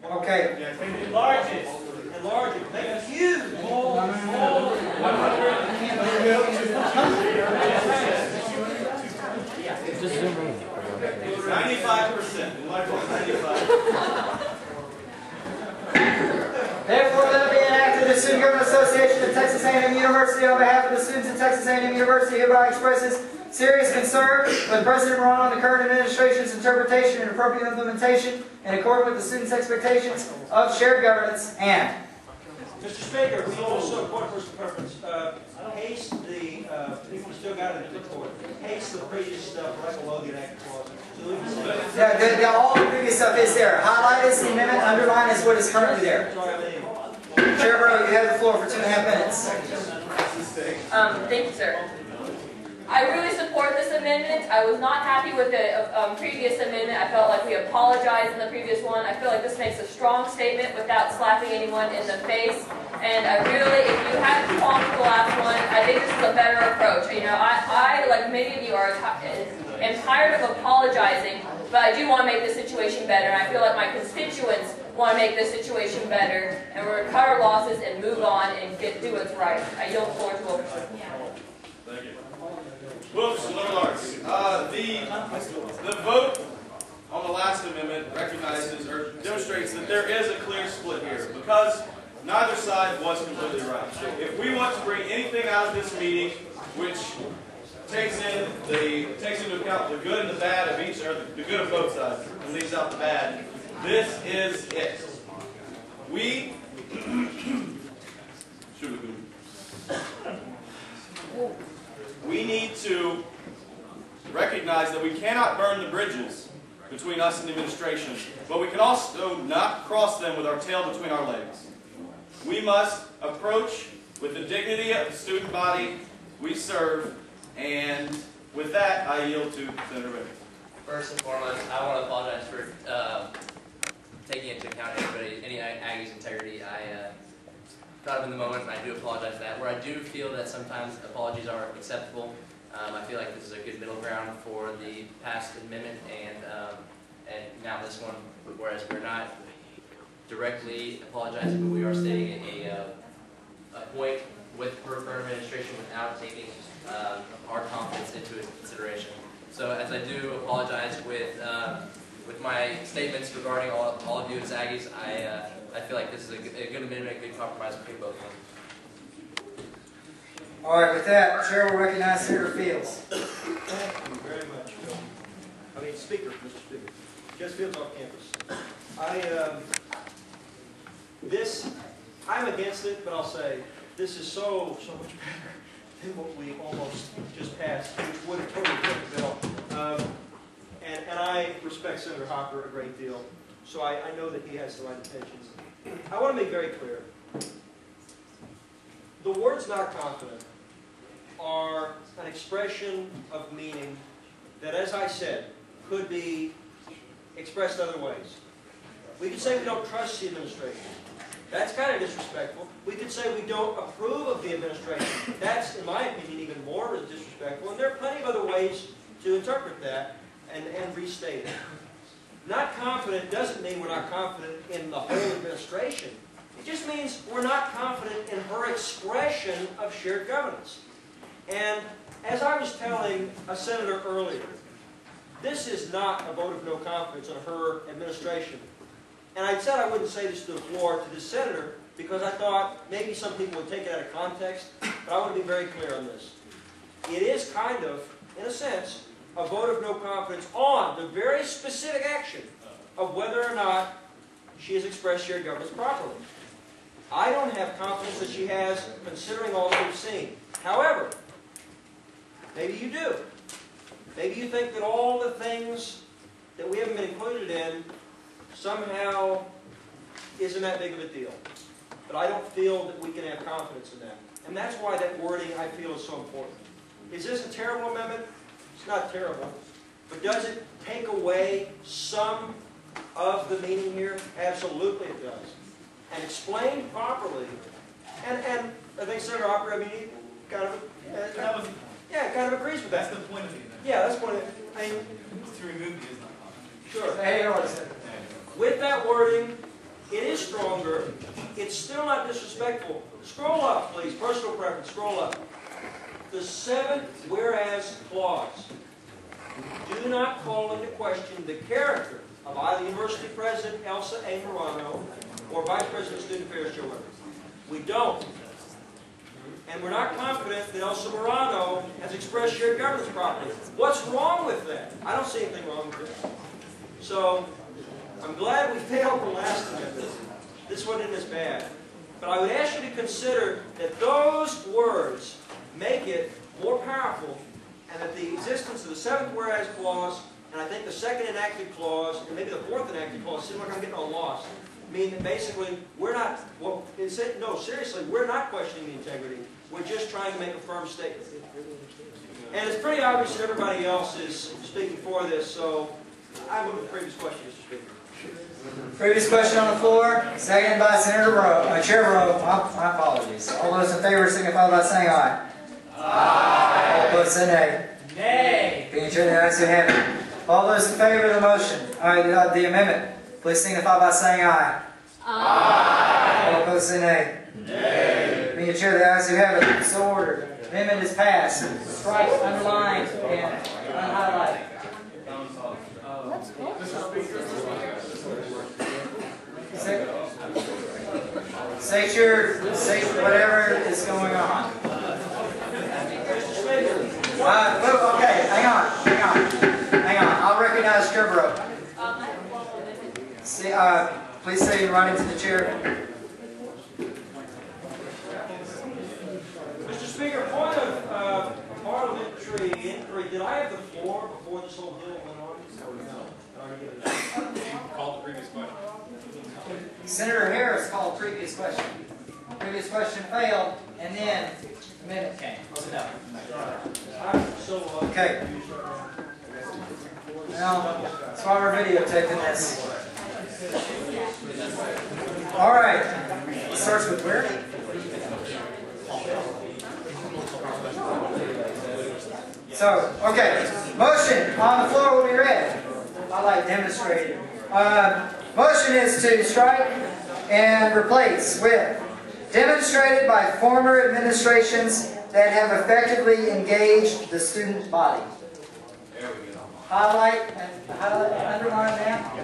Okay. Enlarge it. Enlarge it. Make it huge. 95%. 95%. Therefore, let it be enacted, the Student Government Association of Texas A&M University, on behalf of the students of Texas A&M University, hereby expresses serious concern with President Murano and the current administration's interpretation and appropriate implementation in accordance with the students' expectations of shared governance, and Mr. Speaker, we also, point of personal preference, haste the, if we still got it in the court, haste the previous stuff right below the enacted clause. So all the previous stuff is there. Highlight is the amendment, underline is what is currently there. Chair Bro, you have the floor for 2.5 minutes. Thank you, sir. I really support this amendment. I was not happy with the previous amendment. I felt like we apologized in the previous one. I feel like this makes a strong statement without slapping anyone in the face. And I really, if you had to fall to the last one, I think this is a better approach. You know, I like many of you, am tired of apologizing, but I do want to make the situation better. And I feel like my constituents want to make this situation better, and we're going to cut our losses and move on and do what's right. I yield the floor to Wilkerson. Thank you. Wilkerson, liberal arts. The vote on the last amendment recognizes or demonstrates that there is a clear split here because neither side was completely right. If we want to bring anything out of this meeting which takes into account the good and the bad of each, or the good of both sides, and leaves out the bad, this is it. We need to recognize that we cannot burn the bridges between us and the administration, but we can also not cross them with our tail between our legs. We must approach with the dignity of the student body we serve, and with that, I yield to Senator Ritter. First and foremost, I want to apologize for taking into account any Aggie's integrity. I thought of in the moment, and I do apologize for that. Where I do feel that sometimes apologies are acceptable, I feel like this is a good middle ground for the past amendment and now this one, whereas we're not directly apologizing, but we are stating a point with her current administration without taking our confidence into consideration. So as I do apologize with my statements regarding all of you as Aggies, I feel like this is a good amendment, a good compromise between both of them. All right, with that, Chair will recognize Senator Fields. Thank you very much. Speaker, Mr. Speaker. Just Fields off campus. I'm against it, but I'll say this is so much better than what we almost just passed, which would have totally killed the bill. And I respect Senator Hopper a great deal, so I know that he has the right intentions. I want to make very clear, the words "not confident" are an expression of meaning that, as I said, could be expressed other ways. We could say we don't trust the administration. That's kind of disrespectful. We could say we don't approve of the administration. That's, in my opinion, even more disrespectful. And there are plenty of other ways to interpret that and restate it. Not confident doesn't mean we're not confident in the whole administration. It just means we're not confident in her expression of shared governance. And as I was telling a senator earlier, this is not a vote of no confidence in her administration. And I said I wouldn't say this to the floor to this senator because I thought maybe some people would take it out of context, but I want to be very clear on this. It is kind of, in a sense, a vote of no confidence on the very specific action of whether or not she has expressed shared governance properly. I don't have confidence that she has, considering all that we've seen. However, maybe you do. Maybe you think that all the things that we haven't been included in somehow isn't that big of a deal. But I don't feel that we can have confidence in that. And that's why that wording, I feel, is so important. Is this a terrible amendment? It's not terrible. But does it take away some of the meaning here? Absolutely it does. And explained properly. And I think Senator Hopper, he kind of agrees with that. That's the point of the amendment. Yeah, that's the point of it. To remove the is not confident. Sure. Hey, With that wording, It is stronger. It's still not disrespectful. Scroll up, please. Personal preference. Scroll up. The seventh whereas clause. Do not call into question the character of either University President Elsa A. Murano or Vice President of Student Affairs Joe Evans. We don't. And we're not confident that Elsa Murano has expressed shared governance properly. What's wrong with that? I don't see anything wrong with it. So, I'm glad we failed the last amendment. This one isn't as bad. But I would ask you to consider that those words make it more powerful, and that the existence of the seventh whereas clause, and I think the second enacted clause, and maybe the fourth enacted clause, seem like I'm getting all lost, mean that basically we're not, well, no, seriously, we're not questioning the integrity. We're just trying to make a firm statement. And it's pretty obvious that everybody else is speaking for this, so I move to the previous question, Mr. Speaker. Previous question on the floor, seconded by Senator Rowe, Chair Rowe. My apologies. All those in favor signify by saying aye. Aye. All opposed say nay. Nay. Being chair, the ayes have it. All those in favor of the motion, the amendment, please signify by saying aye. Aye. All opposed say nay. Nay. Being chair, the ayes have it. So ordered. Amendment is passed. Strike, underlined, and unhighlighted. Say whatever is going on. Okay, hang on. I'll recognize Trevor. Please say you're running to the chair. Mr. Speaker, point of parliamentary inquiry. Did I have the floor before this whole deal went on? Call the previous question. Senator Harris called previous question. Previous question failed, and then amendment came. Was it no? Okay. Now, that's why we're videotaping this. All right. It starts with where? So, okay. Motion on the floor will be read. I like demonstrating. Motion is to strike and replace with demonstrated by former administrations that have effectively engaged the student body. There we go. Highlight and underline that.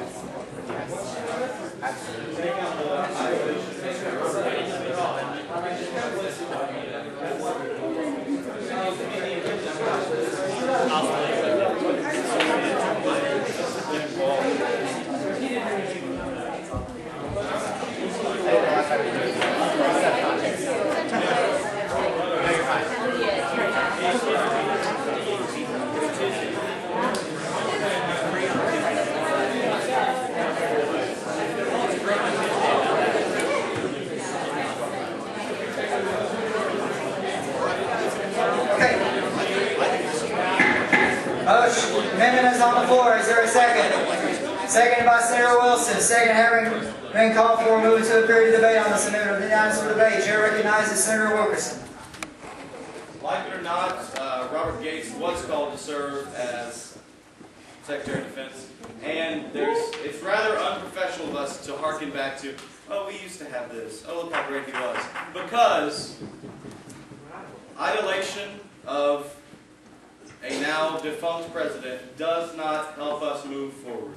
Amendment is on the floor. Is there a second? Seconded by Senator Wilson. Second having been called for, moving to a period of debate on this amendment. The items for debate. Chair recognizes Senator Wilkerson. Like it or not, Robert Gates was called to serve as Secretary of Defense, and it's rather unprofessional of us to harken back to, oh, we used to have this. Oh, look how great he was. Because idolation of a now defunct president does not help us move forward.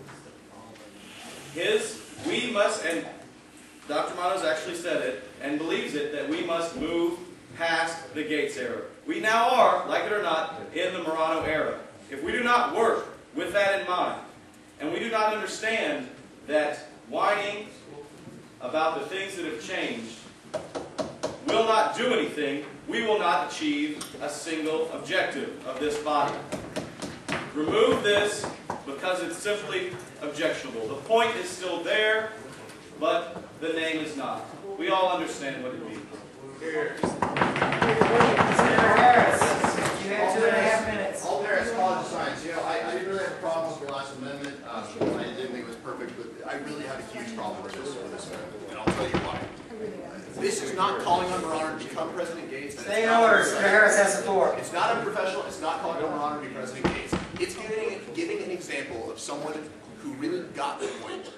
We must, and Dr. Mano's actually said it, and believes it, that we must move past the Gates era. We now are, like it or not, in the Murano era. If we do not work with that in mind, and we do not understand that whining about the things that have changed will not do anything, we will not achieve a single objective of this body. Remove this because it's simply objectionable. The point is still there, but the name is not. We all understand what it means. Senator Harris, you have 2.5 minutes. All Harris, College of Science. You know, I didn't really have a problem with the last amendment. I didn't think it was perfect, but I really had a huge problem with this amendment, and I'll tell you why. This is not calling on Murano to become President Gates. Stay in order. Senator Harris has the floor. It's not unprofessional. It's not calling on Murano to be President Gates. It's giving an example of someone who really got the point